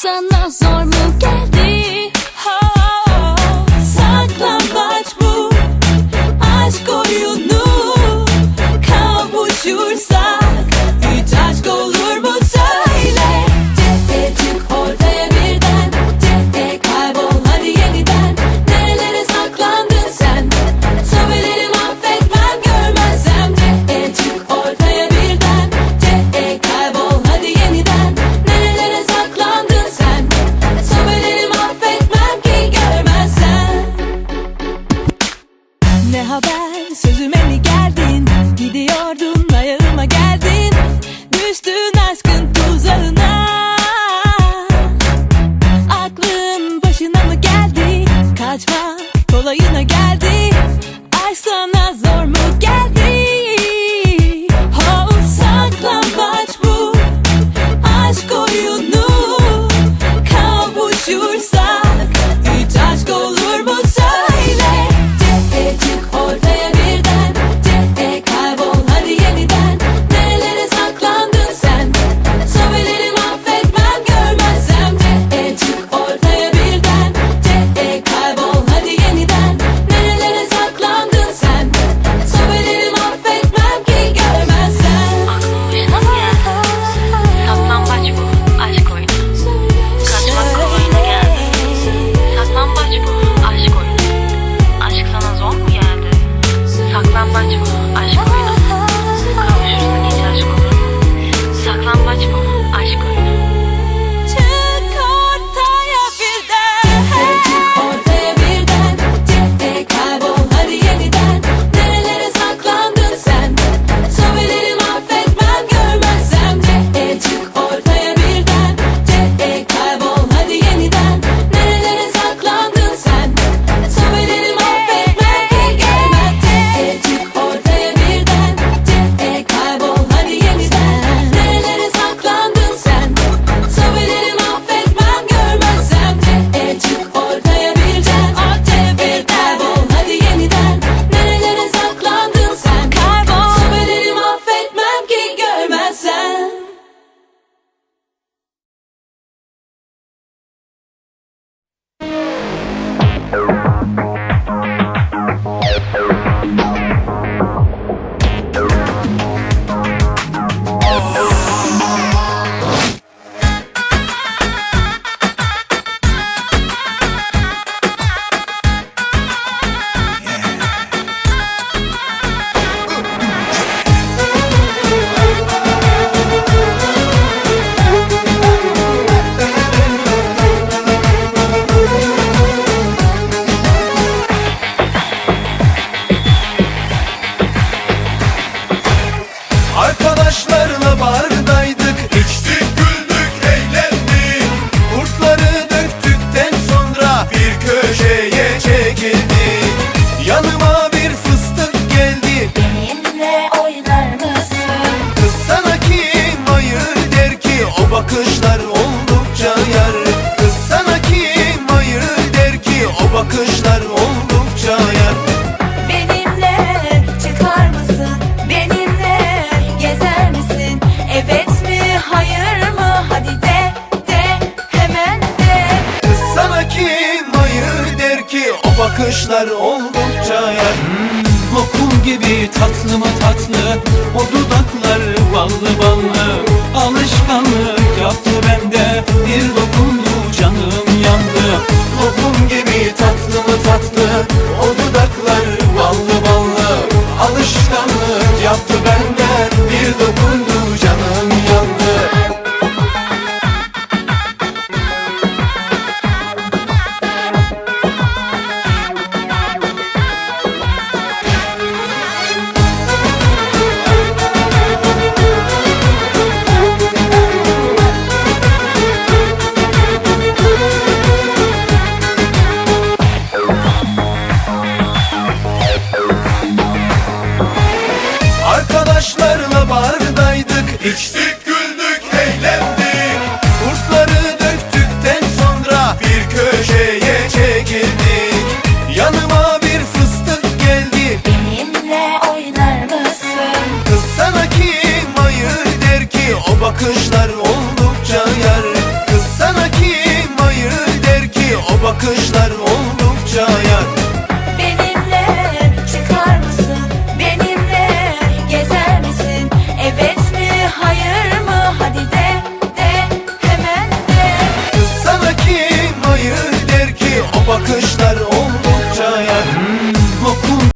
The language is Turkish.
sana zor mu geldi? Oh, saklambaç bu aşk oyunu. Kavuşursak hiç aşk olur mu söyle. Çık ortaya birden, kaybol hadi yeniden. Nerelere saklandın sen? Söylerim affetmem görmezsem. Çık ortaya birden, kaybol hadi yeniden. Nerelere saklandın sen? Söylerim affetmem ki görmezsen. Ne haber, sözüme mi geldin? Gidiyordun, ayağıma geldin. Düştün aşkın tuzağına. Aklın başına mı geldi? Kaçma kolayına geldi. Aşk sana zor mu geldi? Oh, saklambaç bu aşk oyunu. Kavuşursak hiç aşk olur mu söyle. Çık ortaya birden, kaybol hadi yeniden. Nerelere saklandın sen? Söylerim affetmem görmezsem. Çık ortaya birden, kaybol hadi yeniden. Nerelere saklandın sen? Söylerim affetmem ki görmezsen. Saklambaç bu aşk oyunu. Kaçmak kolayına geldi. Saklambaç bu aşk oyunu. Aşk sana zor mu geldi? Saklambaç bu aşk oyunu. Kavuşursak hiç aşk olur mu? Saklambaç bu aşk oyunu. Çık ortaya birden, ortaya birden. Kaybol hadi yeniden. Nerelere saklandın sen? Söylerim affetmem görmezsem. Çık ortaya birden, kaybol hadi yeniden. Nerelere saklandın sen? Söylerim affetmem ki görmezsem. Çık ortaya birden, kaybol hadi yeniden. Nerelere saklandın sen? Söylerim affetmem görmezsem. Çık ortaya birden, kaybol hadi yeniden. Nerelere saklandın sen? Kaybol. Söylerim affetmem ki görmezsen. Arkadaşlarla bardaydık, içtik, güldük, eğlendik. Kurtları döktükten sonra bir köşeye çekildik. Yanıma bir fıstık geldi, Benimle oynar mısın? kız sana kim hayır der ki, o bakışlar oldukça yar. Kız sana kim hayır der ki, o bakışlar oldukça yar. Benimle çıkar mısın? Benimle gezer misin? Evet mi, hayır mı? Hadi de hemen de. Kız sana kim hayır der ki, o bakışlar oldukça yar. Lokum gibi tatlı mı tatlı, o dudaklar ballı ballı. Alışkanlık yaptı bende, bir dokundu canım yandı. Lokum gibi tatlı mı tatlı, o dudaklar ballı ballı. Alışkanlık yaptı benden, bir dokundu canım yandı. oldu